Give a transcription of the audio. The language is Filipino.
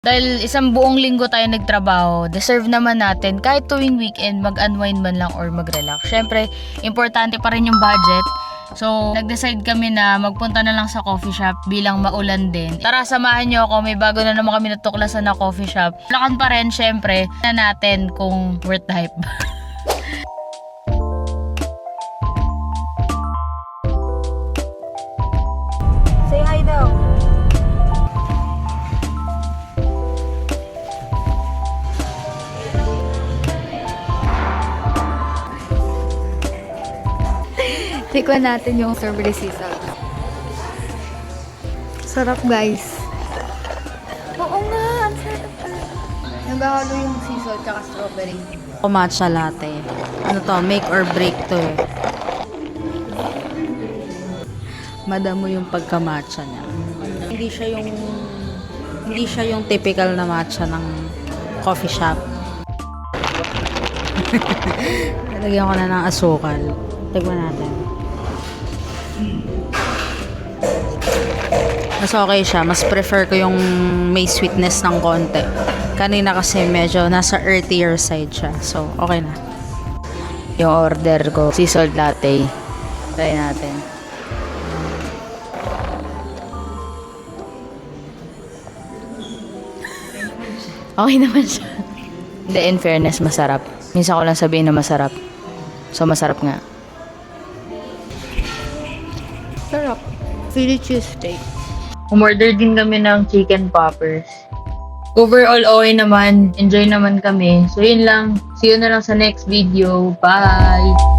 Dahil isang buong linggo tayo nagtrabaho, deserve naman natin kahit tuwing weekend mag-unwind man lang or mag-relax. Syempre, importante pa rin yung budget. So, nag-decide kami na magpunta na lang sa coffee shop bilang maulan din. Tara, samahan nyo ako. May bago na naman kami natuklasan na coffee shop. Lakan pa rin, syempre, na natin kung worth the hype. Say hi daw. Tikman natin yung strawberry sea salt. Sarap, guys. Oo nga, ang sarap. Nagahalo yung sea salt tsaka strawberry. Matcha latte. Ano to? Make or break to eh. Madamo yung pagka-matcha niya. Hindi siya yung typical na matcha ng coffee shop. Nalagyan ko na ng asukal. Tignan natin. Mas okay siya. Mas prefer ko yung may sweetness ng konti. Kanina kasi medyo nasa earthier side siya. So, okay na. Yung order ko, sea salt latte. Try natin. Okay naman siya. Hindi, in fairness, masarap. Minsan ko lang sabihin na masarap. So, masarap nga. Sarap. Philly cheesesteak. Umorder din kami ng chicken poppers. Overall, okay naman. Enjoy naman kami. So, yun lang. See you na lang sa next video. Bye!